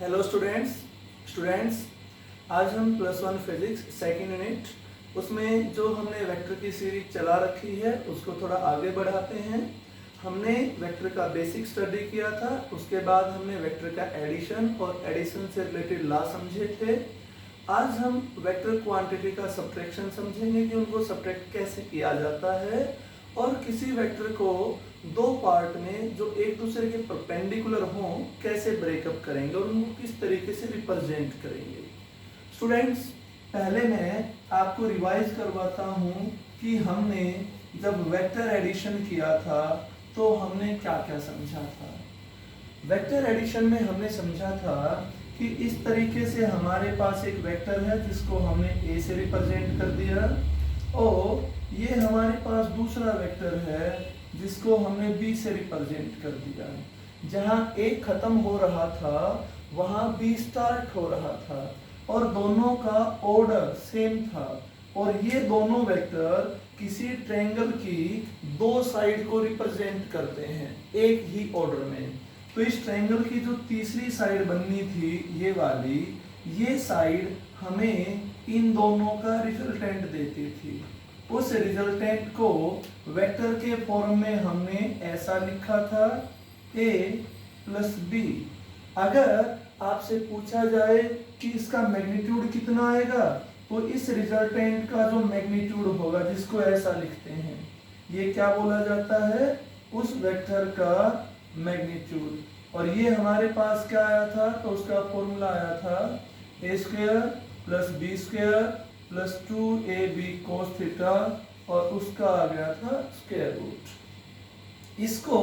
Hello students आज हम +1 physics second unit उसमें जो हमने वेक्टर की सीरीज चला रखी है उसको थोड़ा आगे बढ़ाते हैं। हमने वेक्टर का बेसिक स्टडी किया था, उसके बाद हमने वेक्टर का एडिशन और एडिशन से रिलेटेड लॉ समझे थे। आज हम वेक्टर क्वांटिटी का सब्ट्रैक्शन समझेंगे कि उनको सब्ट्रैक्ट कैसे किया जाता है और किसी वेक्टर को दो पार्ट में जो एक दूसरे के परपेंडिकुलर हों कैसे ब्रेकअप करेंगे और उनको किस तरीके से रिप्रेजेंट करेंगे। स्टूडेंट्स, पहले मैं आपको रिवाइज करवाता हूँ कि हमने जब वेक्टर एडिशन किया था तो हमने क्या क्या समझा था। वेक्टर एडिशन में हमने समझा था कि इस तरीके से हमारे पास एक वेक्टर है जिसको हमने ए से रिप्रेजेंट कर दिया और ये हमारे पास दूसरा वेक्टर है जिसको हमने बी से रिप्रेजेंट कर दिया। जहाँ ए खत्म हो रहा था वहाँ बी स्टार्ट हो रहा था और दोनों का ऑर्डर सेम था और ये दोनों वेक्टर किसी ट्रायंगल की दो साइड को रिप्रेजेंट करते हैं एक ही ऑर्डर में। तो इस ट्रायंगल की जो तीसरी साइड बननी थी ये वाली, ये साइड हमें इन दोनों का रिजल्टेंट देती थी। उस रिजल्टेंट को वेक्टर के फॉर्म में हमने ऐसा लिखा था a प्लस बी। अगर आपसे पूछा जाए कि इसका मैग्नीट्यूड कितना आएगा तो इस रिजल्टेंट का जो मैग्नीट्यूड होगा जिसको ऐसा लिखते हैं ये क्या बोला जाता है, उस वेक्टर का मैग्नीट्यूड। और ये हमारे पास क्या आया था तो उसका फॉर्मूला आया था a square plus B square plus 2ab cos theta और उसका आ गया था स्क्वायर रूट। इसको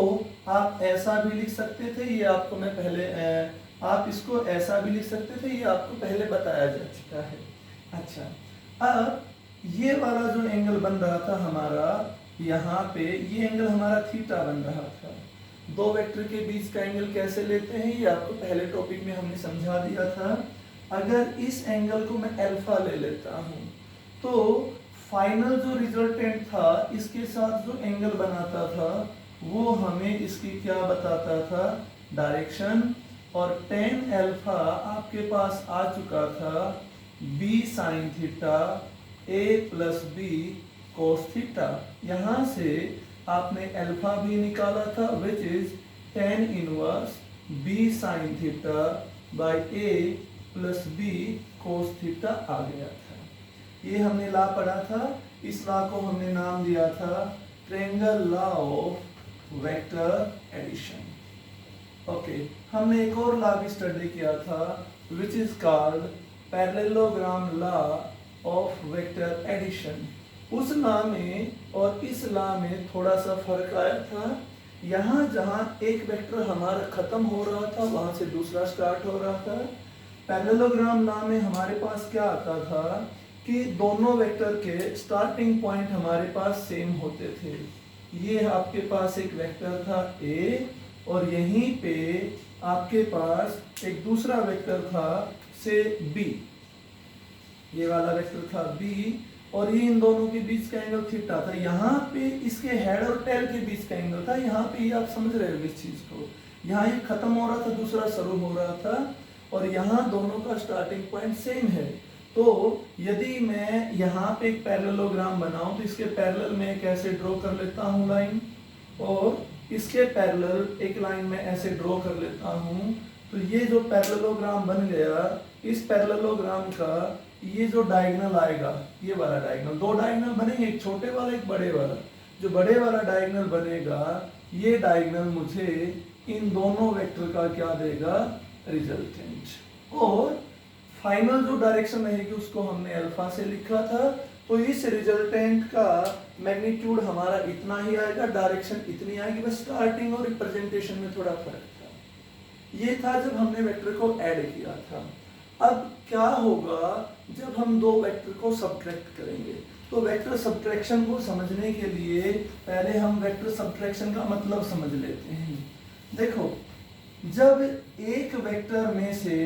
आप ऐसा भी लिख सकते थे, ये आपको मैं पहले आप इसको ऐसा भी लिख सकते थे, ये आपको पहले बताया जा चुका है। अच्छा, अब ये वाला जो एंगल बन रहा था हमारा यहाँ पे, ये एंगल हमारा थीटा बन रहा था। दो वेक्टर के बीच का एंगल कैसे लेते हैं ये आपको पहले टॉपिक में हमने समझा दिया था। अगर इस एंगल को मैं अल्फा ले लेता हूँ तो फाइनल जो रिजल्टेंट था इसके साथ जो एंगल बनाता था वो हमें इसकी क्या बताता था, डायरेक्शन। और tan अल्फा आपके पास आ चुका था b sin theta a plus B cos theta. यहाँ से आपने अल्फा भी निकाला था which is tan inverse b sin theta by a plus B cos theta आ गया था। ये हमने लॉ पढ़ा था, इस लॉ को हमने नाम दिया था triangle law of vector addition. Okay, हमने एक और लॉ भी स्टडी किया था which is called parallelogram law of vector addition. उस लॉ में और इस लॉ में थोड़ा सा फर्क आया था। यहाँ जहाँ एक वेक्टर हमारा खत्म हो रहा था वहां से दूसरा स्टार्ट हो रहा था। पैरेललोग्राम लॉ में हमारे पास क्या आता था कि दोनों वेक्टर के स्टार्टिंग पॉइंट हमारे पास सेम होते थे। ये आपके पास एक वेक्टर था a और यहीं पे आपके पास एक दूसरा वेक्टर था से b। ये वाला वेक्टर था b और ये इन दोनों के बीच का एंगल थीटा था। यहाँ पे इसके हेड और टेल के बीच का एंगल था। यहाँ पे ये आप समझ रहे हो इस चीज को, यहाँ ये खत्म हो रहा था दूसरा शुरू हो रहा था और यहाँ दोनों का स्टार्टिंग पॉइंट सेम है। तो यदि मैं यहाँ पे एक पैरेललोग्राम बनाऊं तो इसके पैरेलल में कैसे ड्रॉ कर लेता हूँ लाइन और इसके पैरेलल एक लाइन में ऐसे ड्रॉ कर लेता हूँ। तो ये जो पैरेललोग्राम बन गया, इस पैरेललोग्राम का ये जो डायगोनल आएगा, ये वाला डायगोनल, दो डायगोनल बनेंगे, एक छोटे वाला एक बड़े वाला। जो बड़े वाला डायगोनल बनेगा ये डायगोनल मुझे इन दोनों वेक्टर का क्या देगा, रिजल्टेंट। और फाइनल जो डायरेक्शन रहेगी उसको हमने अल्फा से लिखा था। तो इस रिजल्टेंट का मैग्नीट्यूड हमारा इतना ही आएगा, डायरेक्शन इतनी आएगी, बस स्टार्टिंग और रिप्रेजेंटेशन में थोड़ा फर्क था। ये था जब हमने वेक्टर को ऐड किया था। अब क्या होगा जब हम दो वेक्टर को सब्ट्रैक्ट करेंगे। तो वेक्टर सब्ट्रैक्शन को समझने के लिए पहले हम वेक्टर सब्ट्रैक्शन का मतलब समझ लेते हैं। देखो, जब एक वेक्टर में से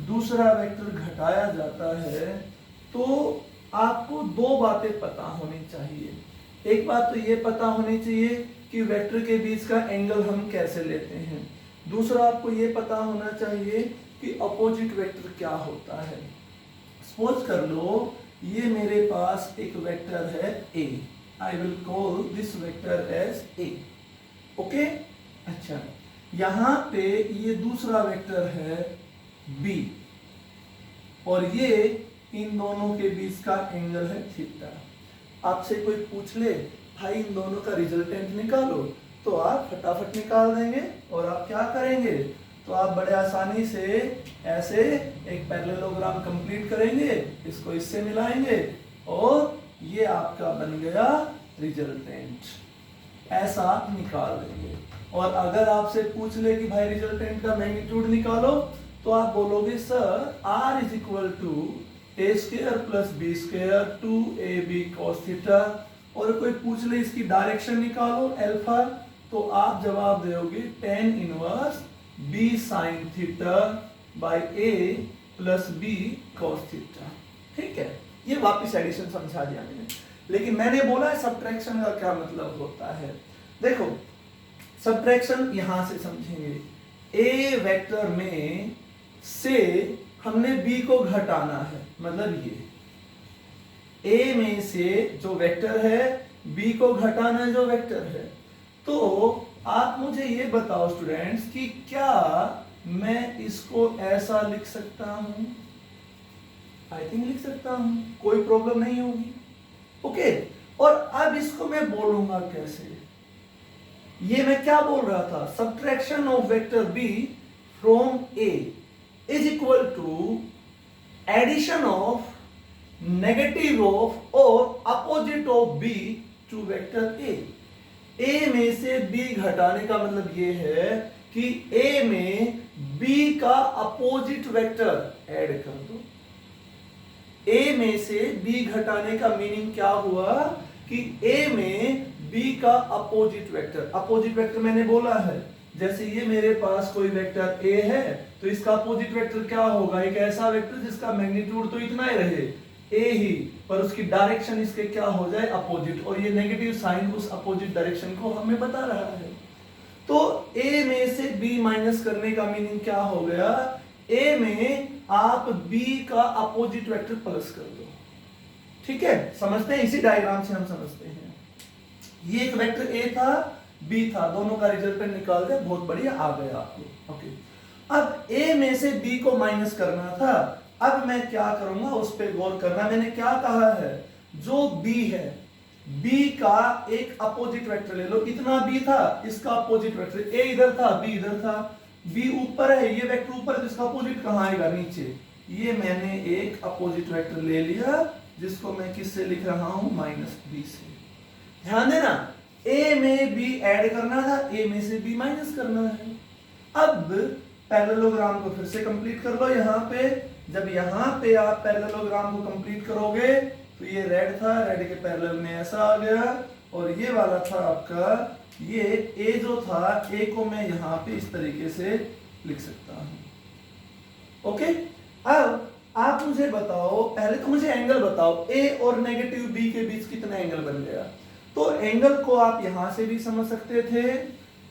दूसरा वेक्टर घटाया जाता है तो आपको दो बातें पता होनी चाहिए। एक बात तो ये पता होनी चाहिए कि वेक्टर के बीच का एंगल हम कैसे लेते हैं। दूसरा आपको ये पता होना चाहिए कि अपोजिट वेक्टर क्या होता है। सपोज कर लो ये मेरे पास एक वेक्टर है a, I will call this vector as a, okay. अच्छा, यहां पे ये दूसरा वेक्टर है b, और ये इन दोनों के बीच का एंगल है थीटा। आपसे कोई पूछ ले भाई इन दोनों का रिजल्टेंट निकालो, तो आप फटाफट निकाल देंगे। और आप क्या करेंगे, तो आप बड़े आसानी से ऐसे एक पैरेललोग्राम कंप्लीट करेंगे, इसको इससे मिलाएंगे और ये आपका बन गया रिजल्टेंट, ऐसा निकाल देंगे। और अगर आपसे पूछ ले कि भाई रिजल्टेंट का मैग्नीट्यूड निकालो, तो आप बोलोगे sir R is equal to a square plus b square 2ab cos theta. और कोई पूछ ले इसकी डायरेक्शन निकालो अल्फा, तो आप जवाब दोगे tan inverse b sin theta by a plus b cos theta. ठीक है, ये वापस एडिशन समझा दिया मैंने। लेकिन मैंने बोला है सब्ट्रैक्शन का क्या मतलब होता है। देखो सब्ट्रैक्शन यहां से समझेंगे, a वेक्टर में से हमने b को घटाना है, मतलब ये a में से जो वेक्टर है b को घटाना है जो वेक्टर है। तो आप मुझे ये बताओ स्टूडेंट्स कि क्या मैं इसको ऐसा लिख सकता हूं? आई थिंक लिख सकता हूं, कोई प्रॉब्लम नहीं होगी, ओके। और अब इसको मैं बोलूंगा कैसे, ये मैं क्या बोल रहा था, subtraction of vector b from a is equal to addition of negative of or opposite of b to vector a। a में से b घटाने का मतलब ये है कि a में b का अपोजिट वेक्टर ऐड कर दो। a में से b घटाने का मीनिंग क्या हुआ कि a में b का अपोजिट वेक्टर मैंने बोला है, जैसे ये मेरे पास कोई वेक्टर a है तो इसका अपोजिट वेक्टर क्या होगा, एक ऐसा वेक्टर जिसका मैग्नीट्यूड तो इतना ही रहे a ही, पर उसकी डायरेक्शन इसके क्या हो जाए अपोजिट, और ये नेगेटिव साइन उस अपोजिट डायरेक्शन को हमें बता रहा है। तो a में से b माइनस करने का मीनिंग क्या हो गया, a में आप b का अपोजिट वेक्टर प्लस कर दो। ठीक है, समझते हैं, इसी डायग्राम से हम समझते हैं। ये एक वेक्टर a था b था, दोनों का रिजल्टेंट निकाल दे, बहुत बढ़िया आ गया आपको, ओके। अब a में से b को माइनस करना था, अब मैं क्या करूंगा उस पर गौर करना। मैंने क्या कहा है, जो b है b का एक अपोजिट वेक्टर ले लो, इतना b था इसका अपोजिट वेक्टर, a इधर था b इधर था, b ऊपर है, ये वेक्टर ऊपर है, इसका अपोजिट कहां आएगा नीचे। ये मैंने एक अपोजिट वेक्टर ले लिया जिसको मैं किससे लिख रहा हूं, -b से। ध्यान देना, a में b ऐड करना था, a में से b माइनस करना है। अब पैरेललोग्राम को फिर से कंप्लीट कर लो। यहाँ पे जब यहाँ पे आप पैरेललोग्राम को कंप्लीट करोगे तो ये रेड था, रेड के पैरेलल में ऐसा आ गया, और ये वाला था आपका, ये a जो था a को मैं यहाँ पे इस तरीके से लिख सकता हूं। ओके, अब आप मुझे बताओ, पहले तो मुझे एंगल बताओ, a और नेगेटिव b के बीच कितना एंगल बन गया। तो एंगल को आप यहां से भी समझ सकते थे,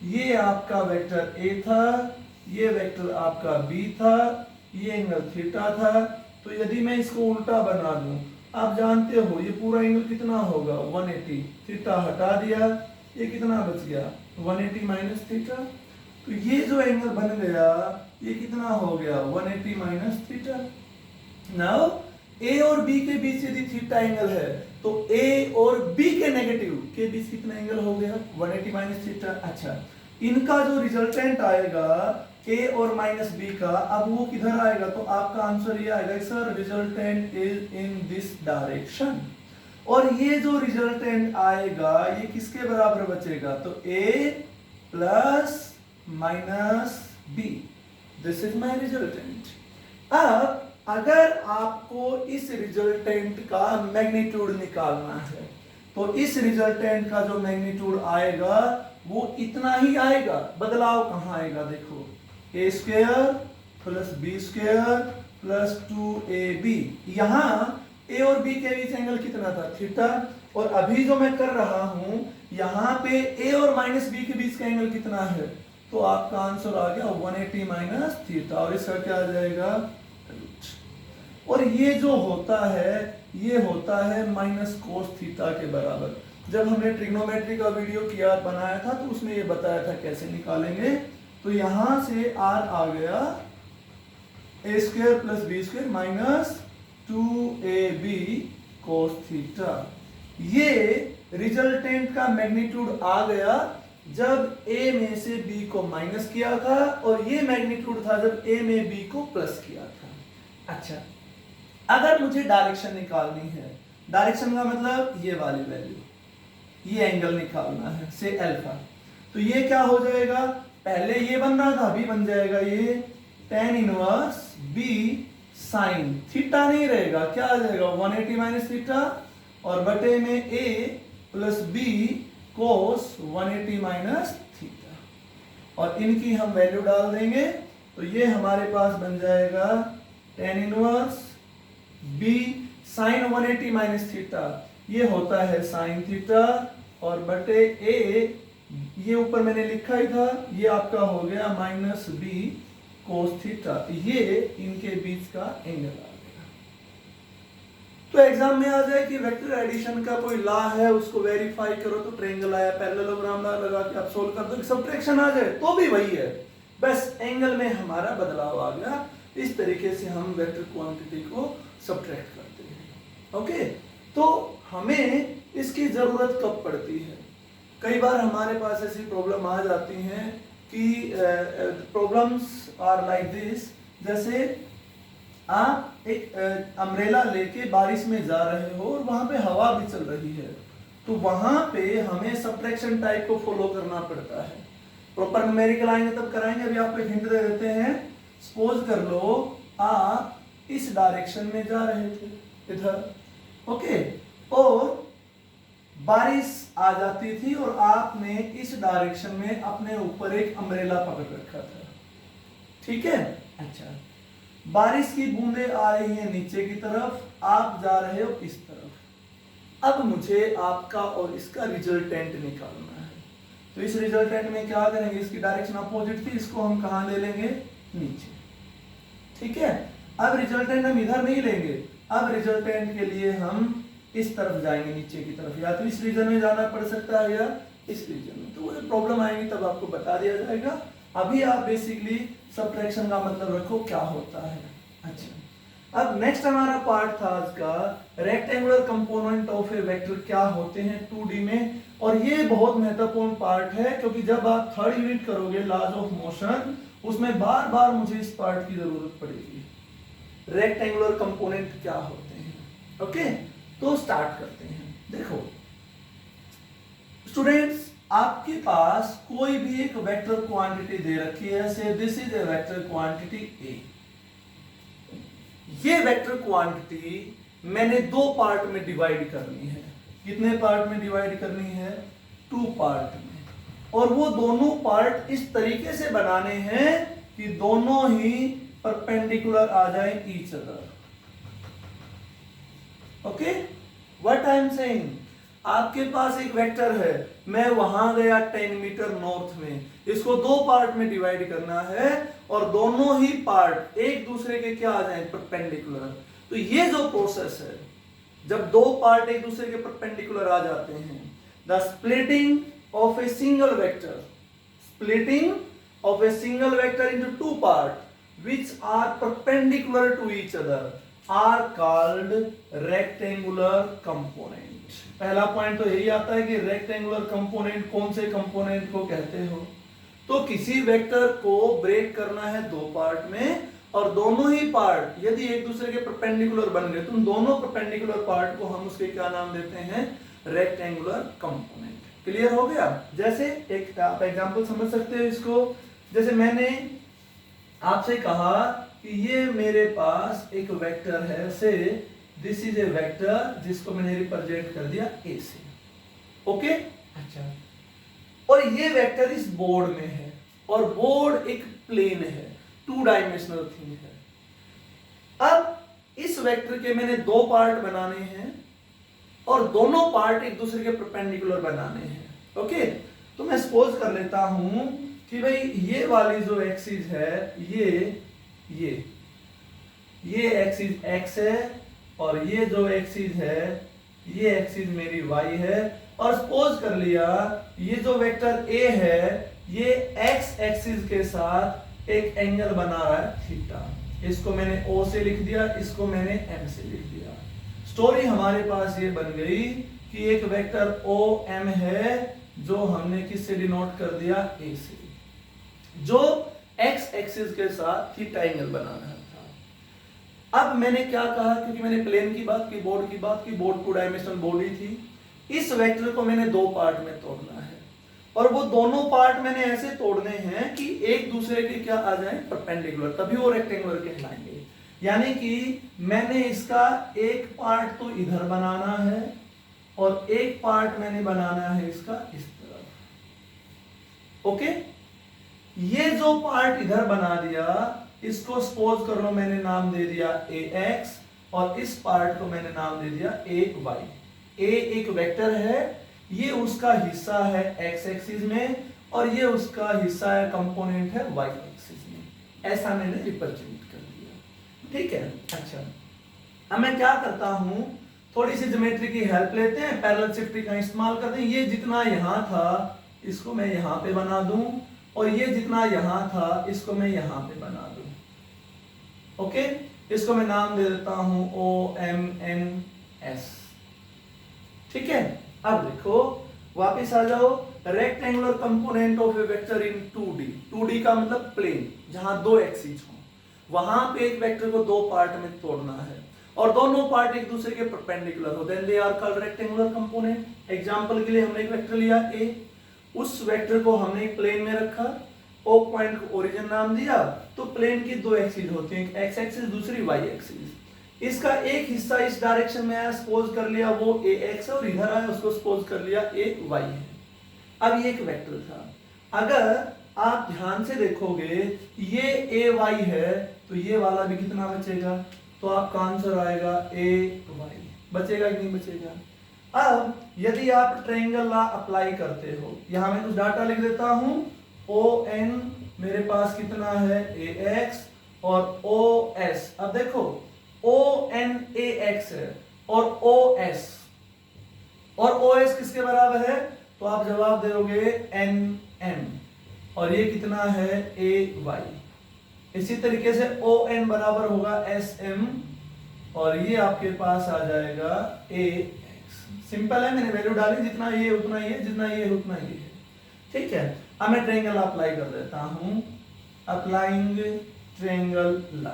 ये आपका वेक्टर a था, ये वेक्टर आपका b था, ये एंगल थीटा था। तो यदि मैं इसको उल्टा बना दूं, आप जानते हो ये पूरा एंगल कितना होगा 180, थीटा हटा दिया, ये कितना बच गया 180 माइनस थीटा। तो ये जो एंगल बन गया ये कितना हो गया 180 माइनस थीटा। नाउ a और b के बीच यदि थीटा एंगल है तो a और b के नेगेटिव के बीच कितना एंगल हो गया 180 माइनस थीटा। अच्छा, इनका जो रिजल्टेंट आएगा a और माइनस b का, अब वो किधर आएगा, तो आपका आंसर ये आएगा sir resultant is in this direction. और ये जो रिजल्टेंट आएगा ये किसके बराबर बचेगा, तो a plus minus b, this is my resultant. अब अगर आपको इस रिजल्टेंट का मैग्नीट्यूड निकालना है तो इस रिजल्टेंट का जो मैग्नीट्यूड आएगा वो इतना ही आएगा, बदलाव कहां आएगा, देखो a square plus b square plus 2ab। यहां a और b के बीच एंगल कितना था थीटा, और अभी जो मैं कर रहा हूं यहां पे a और माइनस b के बीच का एंगल कितना है, तो आपका आंसर आ गया 180 माइनस थीटा, और इसका क्या आ जाएगा रूट। और ये जो होता है ये होता है माइनस कोस थीटा के बराबर। जब हमने ट्रिग्नोमेट्री का वीडियो किया बनाया था तो उसमें ये बताया था कैसे निकालेंगे। तो यहां से आर आ गया A square plus B square minus 2ab cos theta. ये रिजल्टेंट का मैग्नीट्यूड आ गया जब a में से b को माइनस किया था, और ये मैग्नीट्यूड था जब a में b को प्लस किया था। अच्छा, अगर मुझे डायरेक्शन निकालनी है, डायरेक्शन का मतलब ये वाली वैल्यू, ये एंगल निकालना है से अल्फा, तो ये क्या हो जाएगा, पहले ये बन रहा था अभी बन जाएगा ये tan inverse b sine theta नहीं रहेगा, क्या आ जाएगा 180 माइनस थीटा और बटे में a plus b cos 180 minus theta, और इनकी हम वैल्यू डाल देंगे तो ये हमारे पास बन जाएगा tan inverse b sine 180 minus theta, ये होता है साइन थीटा, और बटे a ये ऊपर मैंने लिखा ही था, ये आपका हो गया माइनस b कोस थीटा, ये इनके बीच का एंगल आ गया। तो एग्जाम में आ जाए कि वेक्टर एडिशन का कोई लॉ है उसको वेरीफाई करो, तो ट्रायंगल आया, पैरेललोग्राम लगा के आप सोल्व कर दो, सब्ट्रैक्शन आ जाए तो भी वही है, बस एंगल में हमारा बदलाव आ गया। इस तरीके से हम वेक्टर क्वांटिटी को सब्ट्रैक्ट करते हैं। ओके, तो हमें इसकी जरूरत कब पड़ती है? कई बार हमारे पास ऐसी प्रॉब्लम आ जाती हैं कि प्रॉब्लम्स आर लाइक दिस, जैसे आप एक अम्ब्रेला लेके बारिश में जा रहे हो और वहां पे हवा भी चल रही है, तो वहां पे हमें सब्ट्रैक्शन टाइप को फॉलो करना पड़ता है। प्रॉपर न्यूमेरिकल आएंगे तब कराएंगे, अभी आपको एक हिंट दे देते हैं। सपोज कर लो आप इस डायरेक्शन में जा रहे थे इधर, ओके, और बारिश आ जाती थी और आपने इस डायरेक्शन में अपने ऊपर एक अम्ब्रेला पकड़ रखा था, ठीक है। अच्छा, बारिश की बूंदें आ रही हैं नीचे की तरफ, आप जा रहे हो इस तरफ। अब मुझे आपका और इसका रिजल्टेंट निकालना है, तो इस रिजल्टेंट में क्या करेंगे, इसकी डायरेक्शन अपोजिट थी, इसको हम कहां ले लेंगे, नीचे, ठीक है। अब रिजल्टेंट हम इधर नहीं लेंगे, अब रिजल्टेंट के लिए हम इस तरफ जाएंगे, नीचे की तरफ, या तो इस रीजन में जाना पड़ सकता है या इस रीजन में, तो वो प्रॉब्लम आएगी तब आपको बता दिया जाएगा। अभी आप बेसिकली सब्ट्रैक्शन का मतलब रखो क्या होता है। अच्छा, अब नेक्स्ट हमारा पार्ट था आज का rectangular component of A vector क्या होते हैं 2D में, और ये बहुत महत्वपूर्ण पार्ट है क्योंकि जब आप थर्ड यूनिट करोगे लॉज ऑफ मोशन, उसमें बार बार मुझे इस पार्ट की जरूरत पड़ेगी। रेक्टेंगुलर कंपोनेंट क्या होते हैं, ओके, तो स्टार्ट करते हैं। देखो स्टूडेंट्स, आपके पास कोई भी एक वेक्टर क्वांटिटी दे रखी है, so this is a vector quantity A. ये वेक्टर क्वांटिटी मैंने दो पार्ट में डिवाइड करनी है। कितने पार्ट में डिवाइड करनी है, 2 पार्ट में, और वो दोनों पार्ट इस तरीके से बनाने हैं कि दोनों ही परपेंडिकुलर आ जाए each other. Okay, what I am saying, आपके पास एक वेक्टर है, मैं वहां गया 10 मीटर नॉर्थ में, इसको दो पार्ट में डिवाइड करना है और दोनों ही पार्ट एक दूसरे के क्या आ जाए, परपेंडिकुलर। तो ये जो प्रोसेस है, जब दो पार्ट एक दूसरे के परपेंडिकुलर आ जाते हैं, the splitting of a single vector, splitting of a single vector into 2 part which are perpendicular to each other are called rectangular component. पहला पॉइंट तो यही आता है कि रेक्टेंगुलर कंपोनेंट कौन से कंपोनेंट को कहते हो। तो किसी वेक्टर को ब्रेक करना है दो पार्ट में, और दोनों ही पार्ट यदि एक दूसरे के परपेंडिकुलर बन गए तो उन दोनों परपेंडिकुलर पार्ट को हम उसके क्या नाम देते हैं, रेक्टेंगुलर कंपोनेंट। क्लियर हो गया। जैसे एक आप एग्जांपल समझ सकते हो इसको, जैसे मैंने आपसे कहा कि ये मेरे पास एक वेक्टर है, so this is a vector जिसको मैंने रिप्रेजेंट कर दिया ए से, ओके। अच्छा, और ये वेक्टर इस बोर्ड में है, और बोर्ड एक प्लेन है, 2 डायमेंशनल थिंग है। अब इस वेक्टर के मैंने दो पार्ट बनाने हैं और दोनों पार्ट एक दूसरे के परपेंडिकुलर बनाने हैं, ओके। तो मैं सपोज कर लेता हूं कि भाई ये वाली जो एक्सिस है ये एक्सिस एक्स है और ये जो एक्सिस है ये एक्सिस मेरी वाई है, और सपोज कर लिया ये जो वेक्टर ए है ये एक्स एक्सिस के साथ एक एंगल बना रहा है थीटा। इसको मैंने ओ से लिख दिया, इसको मैंने एम से लिख दिया। स्टोरी हमारे पास ये बन गई कि एक वेक्टर ओ एम है जो हमने किससे डिनोट कर दिया, ए से, जो एक्स एक्सिस के साथ थीटा एंगल बनाना था। अब मैंने क्या कहा, क्योंकि मैंने प्लेन की बात की, बोर्ड की बात की, बोर्ड 2 डायमेंशनल बॉडी थी, इस वेक्टर को मैंने 2 पार्ट में तोड़ना है, और वो दोनों पार्ट मैंने ऐसे तोड़ने हैं कि एक दूसरे के क्या आ जाए, परपेंडिकुलर, तभी वो रेक्टेंगुलर कहलाएंगे। यानी कि मैंने इसका एक पार्ट तो इधर बनाना है और एक पार्ट मैंने बनाना है इसका इस तरफ। ओके, ये जो पार्ट इधर बना दिया इसको सपोज कर लो मैंने नाम दे दिया ए एक्स, और इस पार्ट को मैंने नाम दे दिया ए वाई। ए एक वेक्टर है, ये उसका हिस्सा है एक्स एक्सिस में, और ये उसका हिस्सा है, कंपोनेंट है वाई एक्सिस में। ऐसा मैंने रिप्रेजेंट कर दिया, ठीक है। अच्छा, अब मैं क्या करता हूं, थोड़ी सी ज्योमेट्री की हेल्प लेते हैं, पैरेलल शिफ्टिंग का इस्तेमाल करते हैं। ये जितना यहां था इसको मैं यहां पे बना दूं, और ये जितना यहां था इसको मैं यहां पे बना दूं। ओके, इसको मैं नाम दे देता हूं ओ एम एन एस, ठीक है। अब देखो वापस आ जाओ, rectangular component of A vector in 2D। 2D का मतलब प्लेन, जहां 2 एक्सिस हो, वहां पे एक वेक्टर को 2 पार्ट में तोड़ना है और दोनों पार्ट एक दूसरे के परपेंडिकुलर हो, then they are called rectangular component. Example के लिए हमने एक वेक्टर लिया ए, उस वेक्टर को हमने एक प्लेन में रखा, ओ पॉइंट को ओरिजिन नाम दिया, तो प्लेन की 2 एक्सिस होती हैं, एक एक्स एक्सिस दूसरी वाई एक्सिस। इसका एक हिस्सा इस डायरेक्शन में आया, सपोज कर लिया वो ए एक्स है, और इधर आया उसको सपोज कर लिया ए वाई है। अब ये एक वेक्टर था, अगर आप ध्यान से देखोगे ये ए वाई है तो ये वाला भी कितना बचेगा, तो आपका आंसर आएगा ए वाई। बचेगा कि नहीं बचेगा। अब यदि आप ट्रायंगल लॉ अप्लाई करते हो, यहां मैं कुछ डाटा लिख देता हूं, ओ एन मेरे पास कितना है ए एक्स और ओ एस। अब देखो ओ एन ए एक्स है और ओ एस किसके बराबर है, तो आप जवाब दोगे एन एम, और ये कितना है ए वाई। इसी तरीके से ओ एन बराबर होगा एस एम, और ये आपके पास आ जाएगा ए एक्स। सिंपल है, मैंने वैल्यू डाली, जितना ये उतना ये, जितना ये उतना ये है, ठीक है। अब मैं ट्रायंगल अप्लाई कर देता हूं, applying triangle law.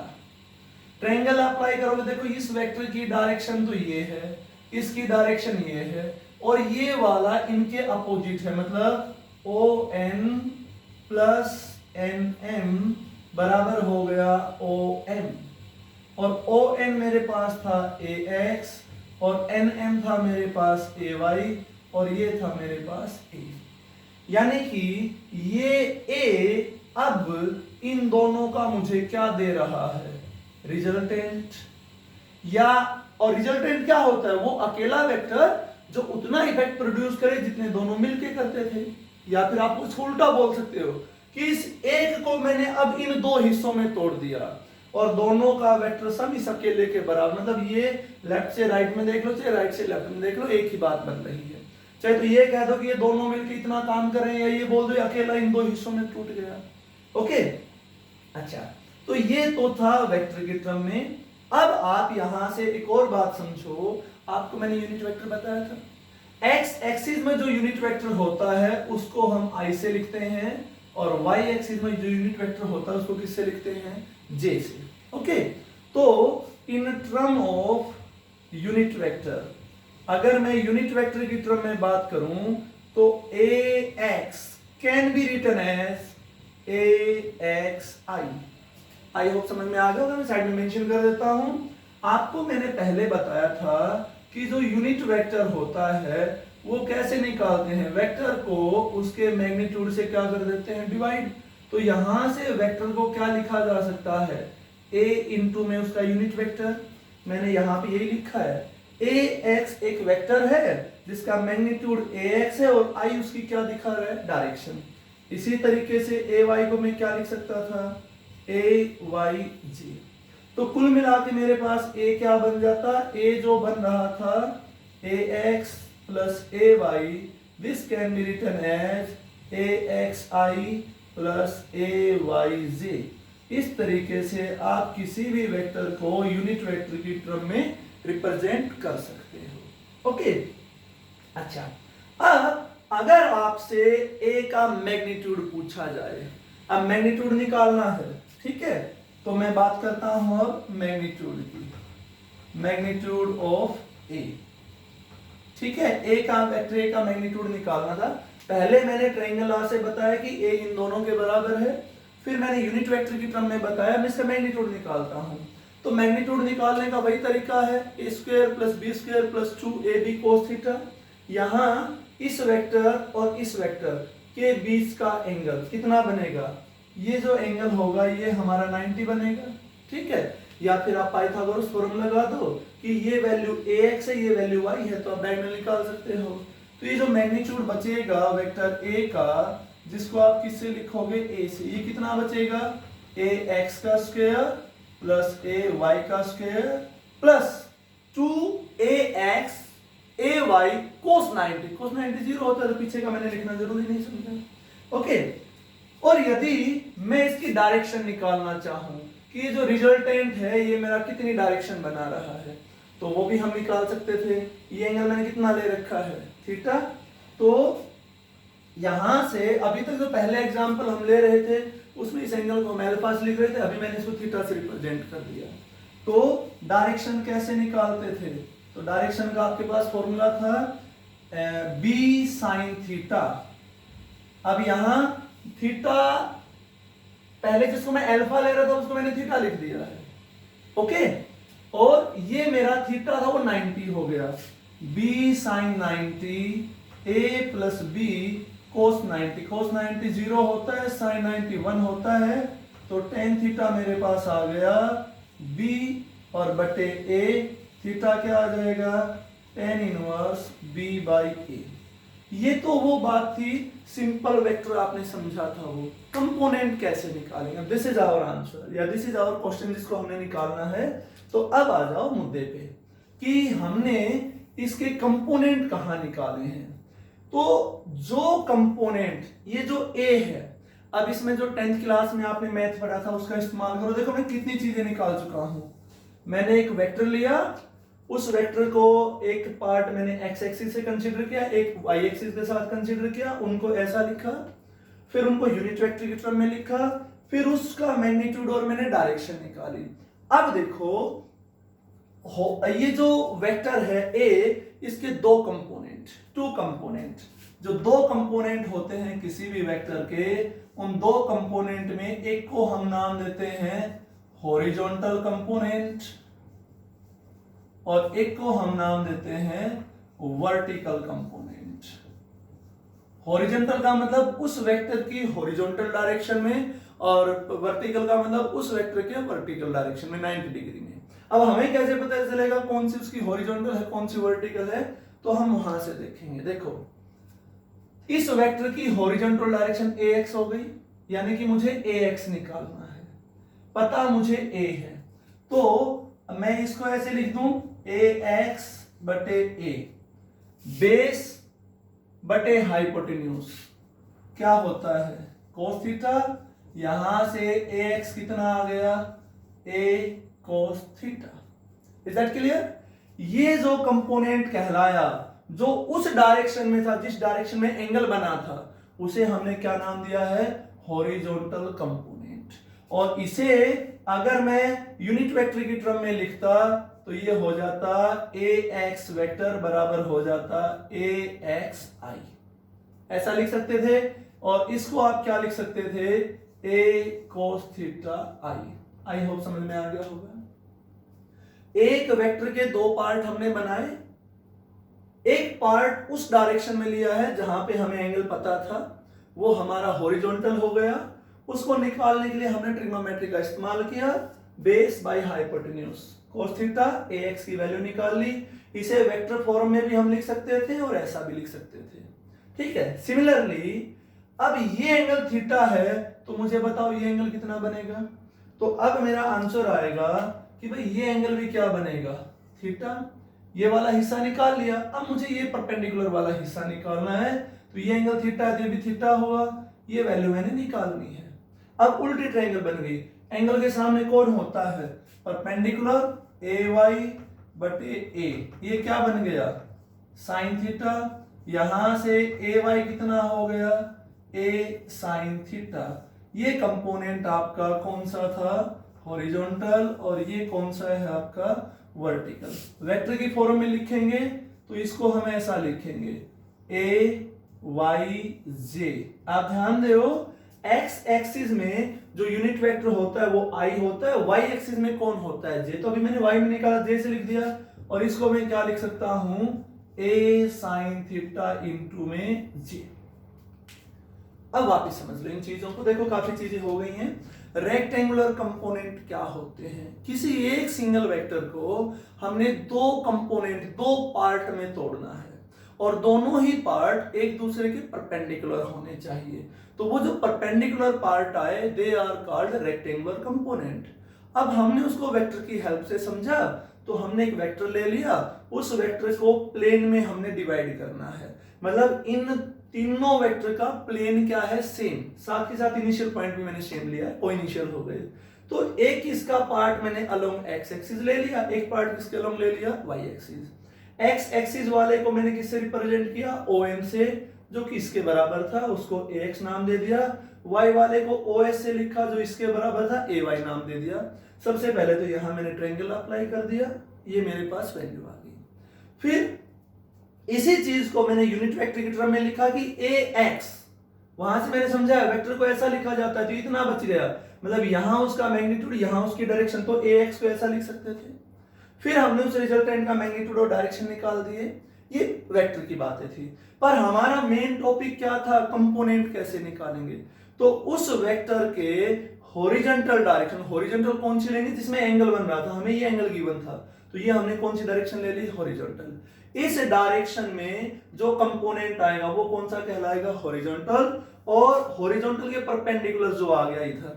Triangle apply करोगे, देखो इस वेक्टर की डायरेक्शन तो ये है, इसकी डायरेक्शन ये है, और ये वाला इनके अपोजिट है, मतलब O N plus N M बराबर हो गया ओ एम, और ओ एन मेरे पास था ए एक्स और एन एम था मेरे पास ए वाई, और ये था मेरे पास ए। यानी कि ये ए अब इन दोनों का मुझे क्या दे रहा है, रिजल्टेंट। या और रिजल्टेंट क्या होता है, वो अकेला वेक्टर जो उतना इफेक्ट प्रोड्यूस करे जितने दोनों मिलके करते थे। या फिर आप कुछ उल्टा बोल सकते हो कि इस एक को मैंने अब इन 2 हिस्सों में तोड़ दिया और दोनों का वेक्टर सम इस अकेले के बराबर, मतलब ये लेफ्ट से राइट में देख लो चाहे राइट से लेफ्ट में देख लो, एक ही बात बन रही है। चाहे तो ये कह दो कि ये दोनों मिलकर इतना काम कर रहे हैं, या ये बोल दो अकेला इन 2 हिस्सों में टूट गया। ओके, अच्छा, तो ये तो था वेक्टर के टर्म में। अब आप यहां से एक और बात समझो, आपको मैंने यूनिट वेक्टर बताया था, एक्स एक्सिस में जो यूनिट वेक्टर होता है उसको हम आई से लिखते हैं, और वाई एक्सिस में जो यूनिट वेक्टर होता है उसको किससे लिखते हैं, जे से। ओके, तो in term of unit vector, अगर मैं यूनिट वेक्टर की टर्म में बात करूं तो A X can be written as A X I. I hope समझ में आ गया होगा, मैं साइड में मेंशन कर देता हूं। आपको मैंने पहले बताया था कि जो यूनिट वेक्टर होता है वो कैसे निकालते हैं, वेक्टर को उसके मैग्नीट्यूड से क्या कर देते हैं, डिवाइड। तो यहां से वेक्टर को क्या लिखा जा सकता है, a इंटू में उसका यूनिट वेक्टर, मैंने यहां पे यही लिखा है। ए एक्स एक वेक्टर है जिसका मैग्नीट्यूड ए एक्स है और आई उसकी क्या दिखा रहा है, डायरेक्शन। इसी तरीके से ए वाई को मैं क्या लिख सकता था, ए वाई जी। तो कुल मिला के मेरे पास ए क्या बन जाता, ए जो बन रहा था A X plus A Y, this can be written as A X I plus A Y J. इस तरीके से आप किसी भी वेक्टर को यूनिट वेक्टर की टर्म में रिप्रेजेंट कर सकते हो। ओके, अच्छा, अब अगर आपसे ए का मैग्नीट्यूड पूछा जाए, अब मैग्नीट्यूड निकालना है, ठीक है, तो मैं बात करता हूं अब मैग्नीट्यूड की, मैग्नीट्यूड ऑफ ए। ठीक है, ए का वेक्टर ए का मैग्नीट्यूड निकालना था। पहले मैंने ट्रायंगल लॉ से बताया कि ए इन दोनों के बराबर है, फिर मैंने यूनिट वेक्टर की टर्म में बताया मैं इसका मैग्नीट्यूड निकालता हूं। तो मैग्नीट्यूड निकालने का वही तरीका है, A square plus B square plus 2ab cos theta. यहां इस वेक्टर और इस वेक्टर के बीच का एंगल कितना बनेगा, ये जो एंगल होगा ये हमारा 90 बनेगा। ठीक है, या फिर आप पाइथागोरस थ्योरम लगा दो कि ये वैल्यू ax है, ये वैल्यू y है, तो आप डायगोनल निकाल सकते हो। तो ये जो मैग्नीट्यूड बचेगा वेक्टर a का, जिसको आप किससे लिखोगे, a से, ये कितना बचेगा, ax का स्क्वायर प्लस ay का square plus 2ax ay cos 90। cos 90 zero होता है तो पीछे का मैंने लिखना जरूरी नहीं समझा। ओके, और यदि मैं इसकी डायरेक्शन निकालना चाहूं कि ये जो रिजल्टेंट है ये मेरा कितनी डायरेक्शन बना रहा है, तो वो भी हम निकाल सकते थे। ये एंगल मैंने कितना ले रखा है, थीटा। तो यहां से अभी तक जो पहले एग्जांपल हम ले रहे थे उसमें इस एंगल को हम अल्फा से लिख रहे थे, अभी मैंने इसको थीटा से रिप्रेजेंट कर दिया। तो डायरेक्शन कैसे निकालते थे, तो डायरेक्शन का आपके पास फॉर्मूला था बी साइन थीटा। अब यहां थीटा पहले जिसको मैं अल्फा ले रहा था उसको मैंने थीटा लिख दिया है। ओके, और ये मेरा थीटा था वो 90 हो गया, b sin 90 a plus b cos 90। cos 90 zero होता है, sin 90 1 होता है, तो tan थीटा मेरे पास आ गया b और बटे a, थीटा क्या आ जाएगा, tan inverse b by a। ये तो वो बात थी, सिंपल वेक्टर आपने समझा था, वो कंपोनेंट कैसे निकालेंगे। दिस इज आवर आंसर या दिस इज आवर क्वेश्चन जिसको हमने निकालना है। तो अब आ जाओ मुद्दे पे कि हमने इसके कंपोनेंट कहां निकाले हैं। तो जो कंपोनेंट, ये जो a है, अब इसमें जो 10th क्लास में आपने मैथ पढ़ा था उसका इस्तेमाल करो। देखो मैं कितनी चीजें निकाल चुका हूं। मैंने एक वेक्टर लिया, उस वेक्टर को एक पार्ट मैंने x एक्सिस से कंसीडर किया, एक y एक्सिस के साथ कंसीडर किया, उनको ऐसा लिखा, फिर उनको यूनिट वेक्टर की टर्म में लिखा, फिर उसका मैग्नीट्यूड और मैंने डायरेक्शन निकाली। अब देखो ये जो वेक्टर है a, इसके दो कंपोनेंट, टू कंपोनेंट, जो दो कंपोनेंट होते हैं किसी भी वेक्टर के, उन दो कंपोनेंट में एक को हम नाम देते हैं हॉरिजॉन्टल कंपोनेंट और एक को हम नाम देते हैं वर्टिकल कंपोनेंट। हॉरिजॉन्टल का मतलब उस वेक्टर की हॉरिजॉन्टल डायरेक्शन में, और वर्टिकल का मतलब उस वेक्टर के वर्टिकल डायरेक्शन में 90 डिग्री में। अब हमें कैसे पता चलेगा कौन सी उसकी हॉरिजॉन्टल है कौन सी वर्टिकल है, तो हम वहां से देखेंगे। देखो इस वेक्टर की हॉरिजॉन्टल डायरेक्शन ax हो गई, यानी कि मुझे ax निकालना है, पता मुझे a है, तो मैं इसको ऐसे लिख दूं ax बटे a, बेस बटे हाइपोटेन्यूज क्या होता है cos थीटा, यहां से ax कितना आ गया, a cos theta. Is that clear. ये जो कंपोनेंट कहलाया जो उस डायरेक्शन में था, जिस डायरेक्शन में एंगल बना था, उसे हमने क्या नाम दिया है, हॉरिजॉन्टल कंपोनेंट। और इसे अगर मैं यूनिट वेक्टर की टर्म में लिखता तो ये हो जाता ax वेक्टर बराबर हो जाता axi, ऐसा लिख सकते थे। और इसको आप क्या लिख सकते थे, a cos theta i। I hope समझ में आ गया होगा। एक वेक्टर के दो पार्ट हमने बनाए, एक पार्ट उस डायरेक्शन में लिया है जहां पे हमें एंगल पता था, वो हमारा हॉरिजॉन्टल हो गया। उसको निकालने के लिए हमने ट्रिग्नोमेट्री का इस्तेमाल किया, base by hypotenuse cos theta, ax की वैल्यू निकाल ली। इसे वेक्टर फॉर्म में भी हम लिख सकते थे और ऐसा भी लिख सकते थे, ठीक है। सिमिलरली अब ये एंगल थीटा है, तो मुझे बताओ ये एंगल कितना बनेगा। तो अब मेरा आंसर आएगा कि भाई ये एंगल भी क्या बनेगा, थीटा। ये वाला हिस्सा निकाल लिया, अब मुझे ये परपेंडिकुलर वाला हिस्सा निकालना है, तो ये एंगल थीटा है, ये भी थीटा हुआ, ये वैल्यू मैंने निकालनी है। अब उल्टी ट्रायंगल बन गई, एंगल के सामने कौन होता है, परपेंडिकुलर ए वाई बटे ए, ये क्या बन गया, साइन थीटा। यहां से ए वाई कितना हो गया, ए साइन थीटा। ये कंपोनेंट आपका कौन सा था, हॉरिजॉन्टल, और ये कौन सा है आपका वर्टिकल। वेक्टर की फॉर्म में लिखेंगे तो इसको हम ऐसा लिखेंगे, ए वाई जे। आप ध्यान दो, एक्स एक्सिस में जो यूनिट वेक्टर होता है वो आई होता है, वाई एक्सिस में कौन होता है, जे। तो अभी मैंने वाई में निकाला, जे से लिख दिया, और इसको मैं क्या लिख सकता हूं, ए साइन थीटा इंटू में जे। अब वापस समझ लो इन चीजों को, देखो काफी चीजें हो गई हैं। रेक्टेंगुलर कंपोनेंट क्या होते हैं, किसी एक सिंगल वेक्टर को हमने दो कंपोनेंट, दो पार्ट में तोड़ना है, और दोनों ही पार्ट एक दूसरे के परपेंडिकुलर होने चाहिए। तो वो जो परपेंडिकुलर पार्ट आए, they are called rectangular component. अब हमने उसको वेक्टर की हेल्प से समझा, तो हमने एक वेक्टर ले लिया, उस वेक्टर को प्लेन में हमने डिवाइड करना है, मतलब इन तीनों वेक्टर का प्लेन क्या है, सेम। साथ के साथ इनिशियल पॉइंट भी मैंने सेम लिया है, कोइनिशियल हो गए। तो एक इसका पार्ट मैंने अलोंग एक्स एक्सिस ले लिया, एक पार्ट किसके अलोंग ले लिया, वाई एक्सिस। एक्स एक्सिस वाले को मैंने किससे रिप्रेजेंट किया, ओ एम से, जो कि इसके बराबर था, उसको ए एक्स नाम दे दिया। वाई वाले को ओ एस से लिखा, जो इसके बराबर था, ए वाई नाम दे दिया। सबसे पहले तो यहां मैंने ट्रायंगल अप्लाई कर दिया, ये मेरे पास वैल्यू आ गई। फिर इसी चीज को मैंने यूनिट वेक्टर की टर्म में लिखा कि ए एक्स, वहां से मैंने समझाया वेक्टर को ऐसा लिखा जाता है, तो इतना बच गया, मतलब यहां उसका मैग्नीट्यूड, यहां उसकी डायरेक्शन, तो ए एक्स को ऐसा लिख सकते थे। फिर हमने उस रिजल्टेंट का मैग्नीट्यूड और डायरेक्शन निकाल दिए, ये वेक्टर की बातें थी। पर हमारा मेन टॉपिक क्या था, कंपोनेंट कैसे निकालेंगे। तो उस वेक्टर के हॉरिजॉन्टल डायरेक्शन, हॉरिजॉन्टल कौन सी लेंगे, जिसमें एंगल बन रहा था, हमें ये एंगल गिवन था, तो ये हमने कौन सी डायरेक्शन ले ली, हॉरिजॉन्टल। इस डायरेक्शन में जो कंपोनेंट आएगा वो कौन सा कहलाएगा, हॉरिजॉन्टल, और हॉरिजॉन्टल के परपेंडिकुलर जो आ गया इधर,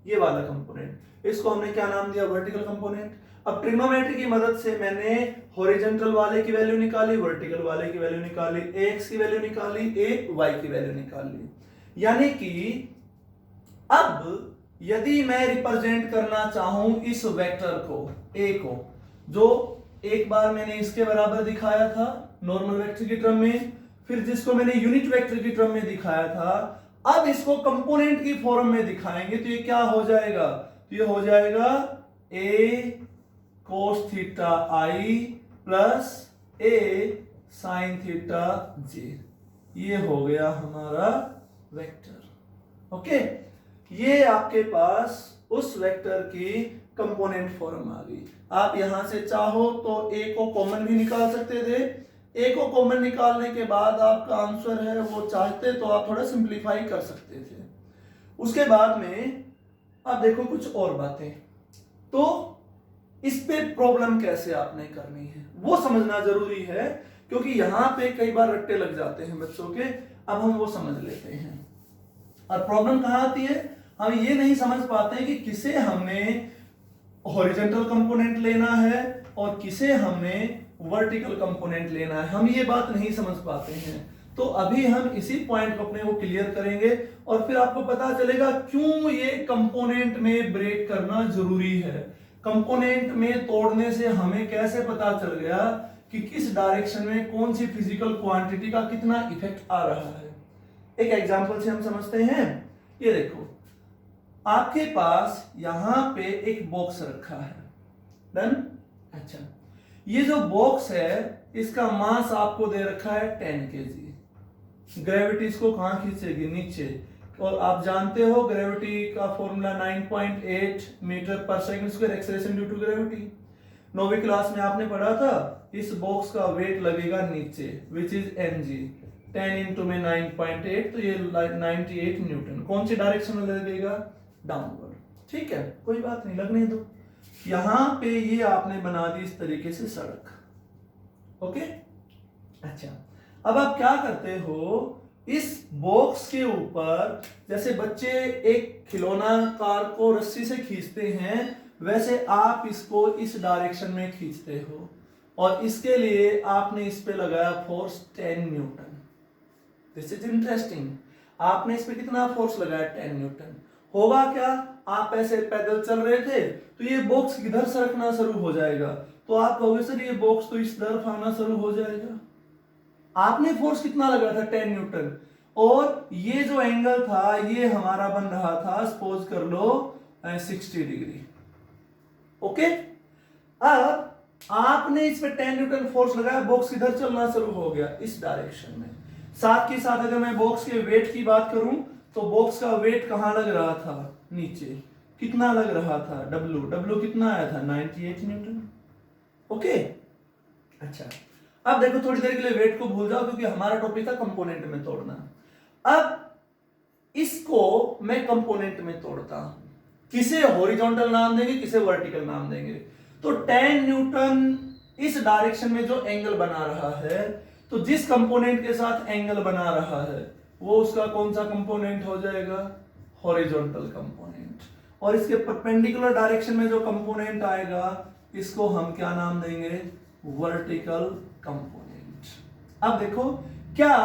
ये वाला कंपोनेंट, इसको हमने क्या नाम दिया, वर्टिकल कंपोनेंट। अब ट्रिग्नोमेट्री की मदद से मैंने हॉरिजॉन्टल वाले की वैल्यू निकाली, वर्टिकल वाले की वैल्यू निकाली, ए एक्स की वैल्यू निकाली, ए वाई की वैल्यू निकाली। यानी कि अब यदि मैं रिप्रेजेंट करना चाहूं इस वेक्टर को, ए को, जो एक बार मैंने इसके बराबर दिखाया था नॉर्मल वेक्टर की टर्म में, फिर जिसको मैंने यूनिट वेक्टर की टर्म में दिखाया था, अब इसको कंपोनेंट की फॉर्म में दिखाएंगे, तो ये क्या हो जाएगा, तो ये हो जाएगा ए कोस थीटा आई प्लस ए साइन थीटा जे। ये हो गया हमारा वेक्टर। ओके, ये आपके पास उस वेक्टर की कंपोनेंट फॉर्म आ गई। आप यहां से चाहो तो ए को कॉमन भी निकाल सकते थे, ए को कॉमन निकालने के बाद आपका आंसर है, वो चाहते तो आप थोड़ा सिंप्लीफाई कर सकते थे। उसके बाद में आप देखो कुछ और बातें, तो इस पे प्रॉब्लम कैसे आपने करनी है वो समझना जरूरी है, क्योंकि यहां पे कई बार रट्टे लग जाते हैं बच्चों के। अब हम वो समझ लेते हैं। और प्रॉब्लम कहां आती है, हम ये नहीं समझ पाते हैं कि किसे हमने हॉरिजॉन्टल कंपोनेंट लेना है और किसे हमने वर्टिकल कंपोनेंट लेना है, हम ये बात नहीं समझ पाते हैं। तो अभी हम इसी पॉइंट को अपने को क्लियर करेंगे, और फिर आपको पता चलेगा क्यों ये कंपोनेंट में ब्रेक करना जरूरी है। कंपोनेंट में तोड़ने से हमें कैसे पता चल गया कि किस डायरेक्शन में कौन सी फिजिकल क्वांटिटी का कितना इफेक्ट आ रहा है। एक एग्जांपल से हम समझते हैं। ये देखो, आपके पास यहां पे एक बॉक्स रखा है, डन। अच्छा, ये जो बॉक्स है इसका मास आपको दे रखा है 10 kg। ग्रेविटी इसको कहां खींचेगी, नीचे, और आप जानते हो ग्रेविटी का formula 9.8 metre per second square acceleration due to gravity. 9वीं क्लास में आपने पढ़ा था, इस बॉक्स का वेट लगेगा नीचे, विच इज mg, 10 इंटू में 9.8, तो ये 98 न्यूटन। कौन सी डायरेक्शन में लगेगा, डाउनवर्ड। ठीक है, कोई बात नहीं, लगने दो। यहां पे ये आपने बना दी इस तरीके से सड़क। ओके, अच्छा, अब आप क्या करते हो, इस बॉक्स के ऊपर जैसे बच्चे एक खिलौना कार को रस्सी से खींचते हैं, वैसे आप इसको इस डायरेक्शन में खींचते हो और इसके लिए आपने इस पे लगाया force 10 Newton. This is interesting. आपने इस पे कितना फोर्स लगाया? 10 न्यूटन। होगा क्या? आप ऐसे पैदल चल रहे थे तो ये बॉक्स किधर सरकना शुरू हो जाएगा, तो आप कहोगे सर ये बॉक्स तो इस तरफ आना शुरू हो जाएगा। आपने फोर्स कितना लगाया था? 10 न्यूटन। और ये जो एंगल था ये हमारा बन रहा था, सपोज कर लो 60 डिग्री। ओके, अब आपने इस पे 10 न्यूटन फोर्स लगाया, बॉक्स इधर चलना शुरू हो गया इस डायरेक्शन में। साथ के साथ अगर मैं बॉक्स के वेट की बात करूं तो बॉक्स का वेट कहां लग रहा था? नीचे। कितना लग रहा था? W कितना आया था? 98 न्यूटन। ओके, अच्छा, अब देखो थोड़ी देर के लिए वेट को भूल जाओ क्योंकि हमारा टॉपिक था कंपोनेंट में तोड़ना। अब इसको मैं कंपोनेंट में तोड़ता हूं, किसे हॉरिजॉन्टल नाम देंगे, किसे वर्टिकल नाम देंगे। तो 10 न्यूटन इस डायरेक्शन में जो एंगल बना रहा है, तो जिस कंपोनेंट के साथ एंगल बना रहा है वो उसका कौन सा कंपोनेंट हो जाएगा? Horizontal component. और इसके परपेंडिकुलर डायरेक्शन में जो कंपोनेंट आएगा इसको हम क्या नाम देंगे? Vertical component. अब देखो, क्या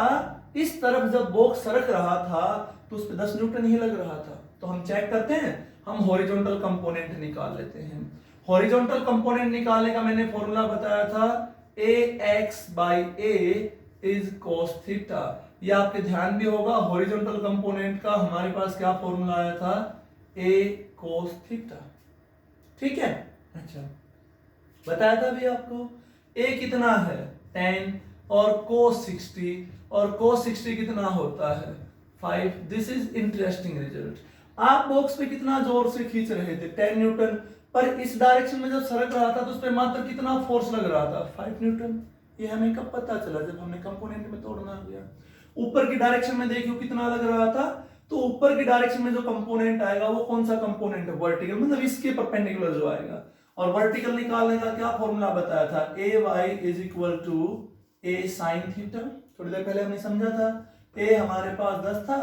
इस तरफ जब बॉक्स सरक रहा था तो उस पर 10 न्यूटन ही लग रहा था, तो हम चेक करते हैं, हम हॉरिजॉन्टल कंपोनेंट निकाल लेते हैं। हॉरिजॉन्टल कंपोनेंट निकालने का मैंने फॉर्मूला बताया था, ax/a इज cos थीटा। ये आपके ध्यान भी होगा, हॉरिजॉन्टल कंपोनेंट का हमारे पास क्या फॉर्मूला आया था? a cos theta. ठीक है, अच्छा, बताया था भी आपको। a कितना है? 10 और cos 60, और cos 60 कितना होता है? 5। This is interesting result. आप बॉक्स पे कितना जोर से खींच रहे थे? 10 न्यूटन, पर इस डायरेक्शन में जब सरक रहा था तो उस पे मात्र कितना फोर्स लग रहा था? 5 न्यूटन। ये हमें कब पता चला? जब हमने कंपोनेंट में तोड़ना गया। ऊपर की डायरेक्शन में देखियो कितना लग रहा था, तो ऊपर की डायरेक्शन में जो कंपोनेंट आएगा वो कौन सा कंपोनेंट है? वर्टिकल, मतलब इसके परपेंडिकुलर जो आएगा। और वर्टिकल निकालने का क्या फॉर्मूला बताया था? ay is equal to a sin theta. थोड़ी देर पहले हमने समझा था, a हमारे पास 10 था,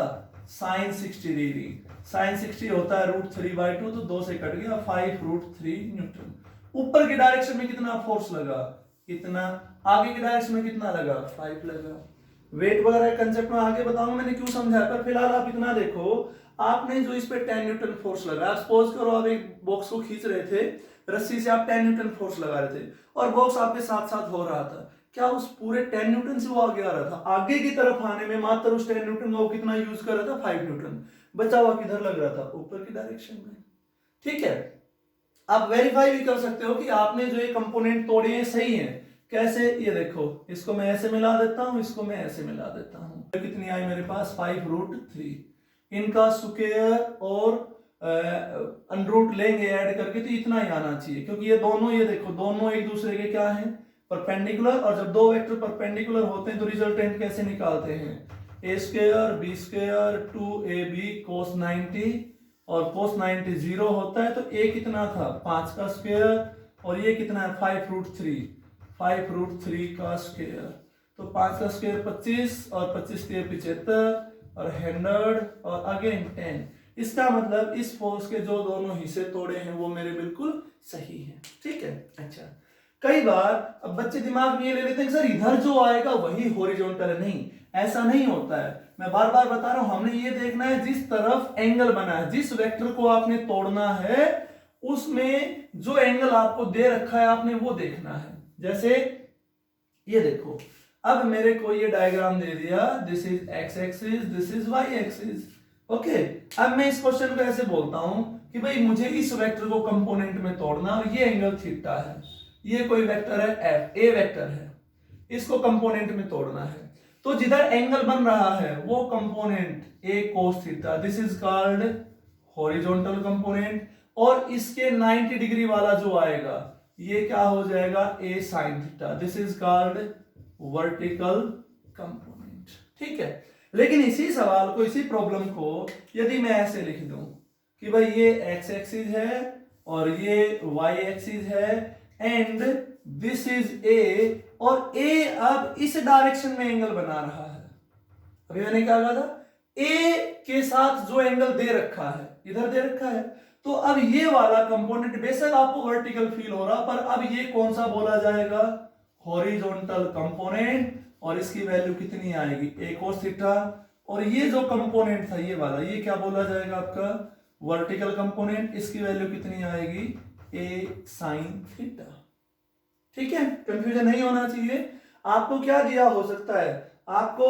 sin 60 डिग्री, sin 60 होता है √3/2, तो 2 से कट गया 5√3 न्यूटन। ऊपर की डायरेक्शन में कितना फोर्स लगा? इतना। आगे की डायरेक्शन में कितना लगा? 5 लगा। वेट वगैरह कंसेप्ट में आगे बताऊंगा मैंने क्यों समझाया, पर फिलहाल आप इतना देखो, आपने जो इस पे 10 न्यूटन फोर्स लगाया, सपोज करो आप एक बॉक्स को खींच रहे थे, रस्सी से आप 10 न्यूटन फोर्स लगा रहे थे और बॉक्स आपके साथ साथ हो रहा था। क्या उस पूरे 10 न्यूटन से वो आगे आ रहा था? आगे की तरफ आने में मात्र उस 10 न्यूटन का वो कितना यूज कर रहा था? 5 न्यूटन। बचा हुआ किधर लग रहा था? ऊपर की डायरेक्शन में। ठीक है, आप वेरीफाई भी कर सकते हो कि आपने जो ये कंपोनेंट तोड़े हैं सही हैं। कैसे? ये देखो, इसको मैं ऐसे मिला देता हूं, इसको मैं ऐसे मिला देता हूं। कितनी आई मेरे पास? 5√3। इनका स्क्वायर और अंडररूट लेंगे ऐड करके तो इतना ही आना चाहिए, क्योंकि ये दोनों, ये देखो दोनों एक दूसरे के क्या हैं? परपेंडिकुलर। और जब दो वेक्टर परपेंडिकुलर होते हैं तो रिजल्टेंट कैसे निकालते हैं? a² b² 2ab cos 90, और cos 90 0 होता है, तो a कितना था? 5 का स्क्वायर, और ये कितना है? 5√3, 5√3 का स्क्वायर। तो 5 का स्क्वायर 25, और 25 के 75, और 100, और अगेन 10। इसका मतलब इस फोर्स के जो दोनों हिस्से तोड़े हैं वो मेरे बिल्कुल सही हैं। ठीक है, अच्छा। कई बार अब बच्चे दिमाग में ये ले लेते हैं सर इधर जो आएगा वही हॉरिजॉन्टल है। नहीं, ऐसा नहीं होता है। मैं बार बार बता रहा हूं, हमने ये देखना है जिस तरफ एंगल बना है, जिस वेक्टर को आपने तोड़ना है उसमें जो एंगल आपको दे रखा है आपने वो देखना है। जैसे ये देखो, अब मेरे को ये डायग्राम दे दिया, this is X axis, this is Y axis. Okay, अब मैं इस क्वेश्चन को ऐसे बोलता हूं कि भाई मुझे इस वेक्टर को कंपोनेंट में तोड़ना, और ये एंगल थीटा है, ये कोई वेक्टर है एफ, ए वेक्टर है, इसको कंपोनेंट में तोड़ना है। तो जिधर एंगल बन रहा है वो component A cos theta, this is called horizontal component. और इसके 90 डिग्री वाला जो आएगा ये क्या हो जाएगा? A sine theta, this is called vertical component. ठीक है, लेकिन इसी सवाल को, इसी प्रॉब्लम को यदि मैं ऐसे लिख दूं कि भाई ये एक्स एक्सिस है और ये वाई एक्सिस है एंड दिस इज ए, और ए अब इस डायरेक्शन में एंगल बना रहा है। अभी मैंने क्या कहा था, ए के साथ जो एंगल दे रखा है, इधर दे रखा है, तो अब ये वाला कंपोनेंट बेशक आपको वर्टिकल फील हो रहा, पर अब ये कौन सा बोला जाएगा, हॉरिजॉन्टल कंपोनेंट, और इसकी वैल्यू कितनी आएगी, ए कोस थीटा। और ये जो कंपोनेंट था ये वाला, ये क्या बोला जाएगा आपका, वर्टिकल कंपोनेंट, इसकी वैल्यू कितनी आएगी, ए साइन थीटा। ठीक है, कंफ्यूजन नहीं होना चाहिए। आपको क्या दिया हो सकता है, आपको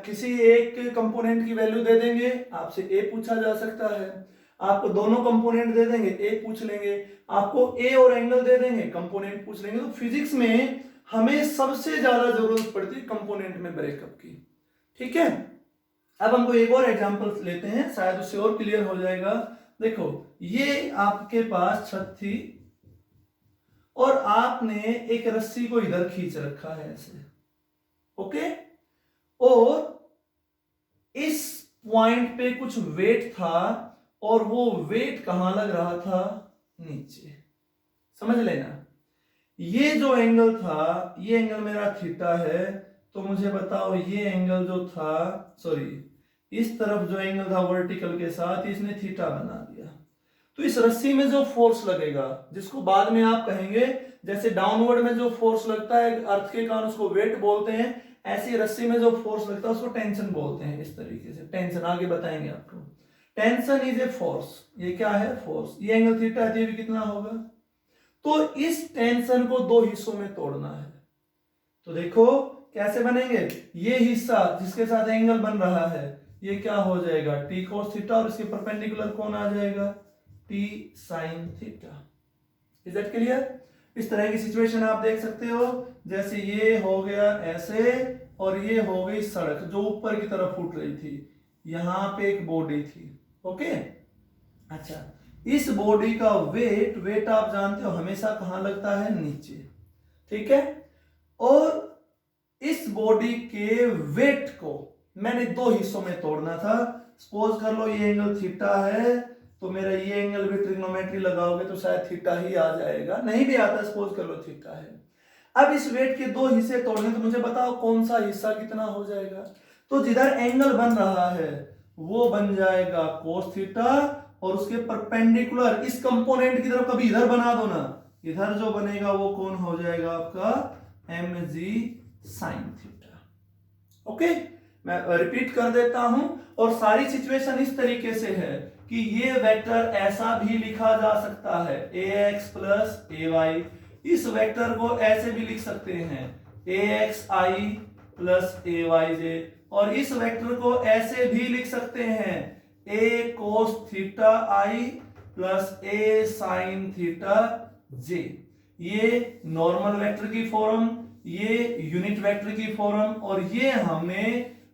किसी एक कंपोनेंट की वैल्यू दे देंगे, आपसे ए पूछा जा सकता है, आपको दोनों कंपोनेंट दे देंगे, ए पूछ लेंगे, आपको ए और एंगल दे देंगे, कंपोनेंट पूछ लेंगे। तो फिजिक्स में हमें सबसे ज्यादा जरूरत पड़ती है कंपोनेंट में ब्रेकअप की। ठीक है, अब हमको एक और एग्जांपल लेते हैं, शायद उससे और क्लियर हो जाएगा। देखो, ये आपके पास छत थी और आपने एक रस्सी को इधर खींच रखा है ऐसे, ओके, और इस पॉइंट पे कुछ वेट था और वो वेट कहां लग रहा था, नीचे, समझ लेना। ये जो एंगल था, ये एंगल मेरा थीटा है, तो मुझे बताओ ये एंगल जो था, सॉरी इस तरफ जो एंगल था वर्टिकल के साथ, इसने थीटा बना दिया। तो इस रस्सी में जो फोर्स लगेगा, जिसको बाद में आप कहेंगे, जैसे डाउनवर्ड में जो फोर्स लगता है अर्थ के कारण उसको वेट बोलते हैं, ऐसी रस्सी में जो फोर्स लगता है उसको टेंशन बोलते हैं। इस तरीके से टेंशन आगे बताएंगे आपको। टेंशन इज ए फोर्स, ये क्या है, फोर्स। ये एंगल थीटा है, ये भी कितना होगा। तो इस टेंशन को दो हिस्सों में तोड़ना है, तो देखो कैसे बनेंगे। ये हिस्सा जिसके साथ एंगल बन रहा है, ये क्या हो जाएगा, टी कोस थीटा, और इसके परपेंडिकुलर कौन आ जाएगा, T sine theta. Is that clear. इस तरह की सिचुएशन आप देख सकते हो, जैसे ये हो गया ऐसे, और ये हो गई सड़क जो ऊपर की तरफ फूट रही थी, यहां पे एक बॉडी थी, ओके। अच्छा, इस बॉडी का वेट आप जानते हो हमेशा कहां लगता है, नीचे, ठीक है। और इस बॉडी के वेट को मैंने दो हिस्सों में तोड़ना था। सपोज कर लो ये एंगल थीटा है, तो मेरा ये एंगल भी ट्रिग्नोमेट्री लगाओगे तो शायद थीटा ही आ जाएगा, नहीं भी आता, सपोज कर लो थीटा है। अब इस वेट के दो हिस्से तोड़ने, तो मुझे बताओ कौन सा हिस्सा कितना हो जाएगा। तो जिधर एंगल बन रहा है वो बन जाएगा कोस थीटा, और उसके परपेंडिकुलर इस कंपोनेंट की तरफ कभी इधर बना दो ना, इधर जो बनेगा वो कौन हो जाएगा आपका, M G sine theta. Okay, मैं रिपीट कर देता हूं। और सारी सिचुएशन इस तरीके से है कि ये वेक्टर ऐसा भी लिखा जा सकता है, ax प्लस ay। इस वेक्टर को ऐसे भी लिख सकते हैं, axi प्लस ayj। और इस वेक्टर को ऐसे भी लिख सकते हैं, a cos theta i plus a sin theta j। ये नॉर्मल वेक्टर की फॉर्म, ये यूनिट वेक्टर की फॉर्म, और ये हमने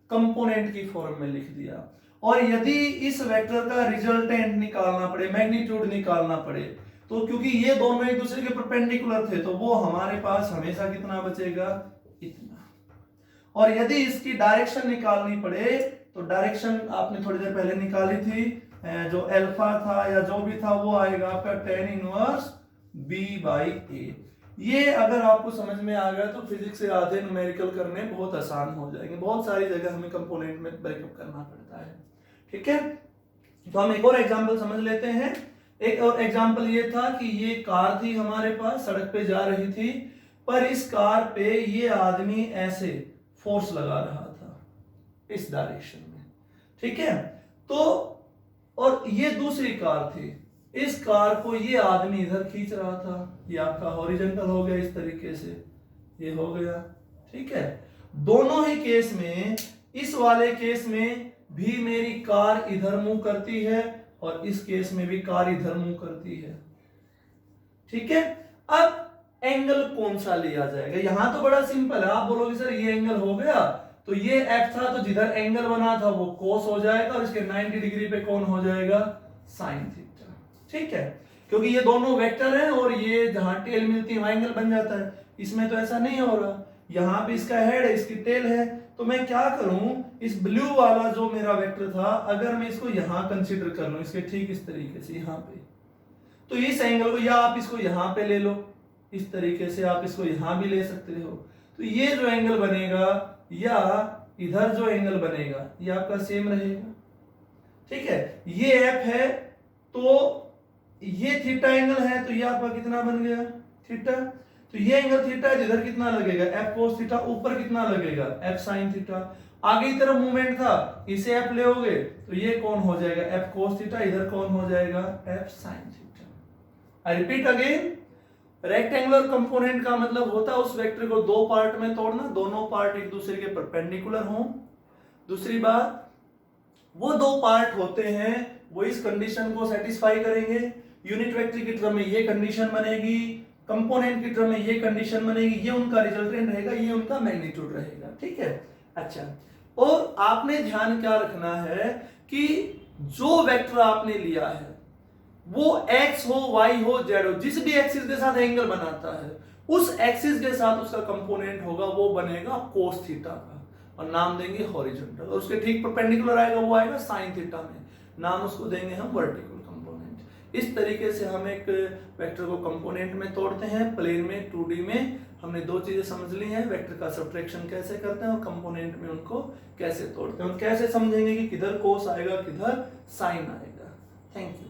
कंपोनेंट की फॉर्म में लिख दिया। और यदि इस वेक्टर का रिजल्टेंट निकालना पड़े, मैग्नीट्यूड निकालना पड़े, तो क्योंकि ये दोनों एक दूसरे के परपेंडिकुलर थे, तो वो हमारे पास हमेशा कितना बचेगा, इतना। और यदि इसकी डायरेक्शन निकालनी पड़े, तो डायरेक्शन आपने थोड़ी देर पहले निकाली थी, जो अल्फा था या जो भी था वो आएगा आपका tan inverse b by a। ये अगर आपको समझ में आ गया तो फिजिक्स से आधे न्यूमेरिकल करने बहुत आसान हो जाएंगे। बहुत सारी जगह हमें कंपोनेंट में ब्रेकअप करना पड़ता है, ठीक है। तो हम एक और एग्जांपल समझ लेते हैं। एक और एग्जांपल ये था कि ये कार थी हमारे पास, सड़क पे जा रही थी, पर इस कार पे ये आदमी ऐसे फोर्स लगा रहा था इस डायरेक्शन में, ठीक है। तो और ये दूसरी कार थी, इस कार को ये आदमी इधर खींच रहा था, ये आपका हॉरिजॉन्टल हो गया इस तरीके से, ये हो गया, ठीक है। दोनों ही केस में, इस वाले केस में भी मेरी कार इधर मूव करती है और इस केस में भी कार इधर मूव करती है, ठीक है। अब एंगल कौन सा लिया जाएगा, यहां तो बड़ा सिंपल है। आप बोलोगे सर ये एंगल हो गया, तो ये f था, तो जिधर एंगल बना था वो cos हो जाएगा, और इसके 90 डिग्री पे कौन हो जाएगा, sin थीटा, ठीक है। क्योंकि ये दोनों वेक्टर हैं और ये जहां टेल मिलती है वहां एंगल बन जाता है। इसमें तो ऐसा नहीं हो रहा, यहाँ पे इसका हेड है, इसकी टेल है। तो मैं क्या करूं, इस ब्लू वाला जो मेरा वेक्टर था, अगर मैं इसको यहां कंसीडर कर लूं, इसके ठीक इस तरीके से यहां पे, तो इस एंगल को या आप इसको यहां पे ले लो, इस तरीके से आप इसको यहां भी ले सकते हो। तो ये जो एंगल बनेगा, या इधर जो एंगल बनेगा ये आपका सेम रहेगा, ठीक है। ये एफ है तो ये थीटा एंगल है, तो ये आपका कितना बन गया थीटा। तो ये एंगल थीटा है, इधर कितना लगेगा एफ कोस थीटा, ऊपर कितना लगेगा एफ साइन थीटा। आगे की तरफ मूवमेंट था, इसे एफ ले होगे तो ये कौन हो जाएगा एफ कोस थीटा, इधर कौन हो जाएगा F sine theta. I repeat again, rectangular component का मतलब होता है उस वेक्टर को दो पार्ट में तोड़ना, दोनों पार्ट एक दूसरे के परपेंडिकुलर हों। दूसरी बात, वो दो पार्ट होते हैं वो इस कंडीशन को सेटिस्फाई करेंगे। यूनिट वेक्टर की टर्म में ये कंडीशन बनेगी, कंपोनेंट की टर्म में ये कंडीशन बनेगी, ये उनका रिजल्टेंट रहेगा, ये उनका मैग्नीट्यूड रहेगा, ठीक है। अच्छा, और आपने ध्यान क्या रखना है कि जो वेक्टर आपने लिया है वो x हो, y हो, z हो, जिस भी एक्सिस के साथ एंगल बनाता है उस एक्सिस के साथ उसका कंपोनेंट होगा वो बनेगा कोस थीटा का, और नाम देंगे हॉरिजॉन्टल, और उसके ठीक परपेंडिकुलर आएगा वो आएगा साइन थीटा में, नाम उसको देंगे हम वर्टिकल कंपोनेंट। इस तरीके से हम एक वेक्टर को कंपोनेंट में तोड़ते हैं, प्लेन में 2D में। हमने दो चीजें समझ ली हैं, वेक्टर का सब्ट्रैक्शन कैसे करते हैं और कंपोनेंट में उनको कैसे तोड़ते हैं, और कैसे समझेंगे कि किधर कोस आएगा किधर साइन आएगा। Thank you.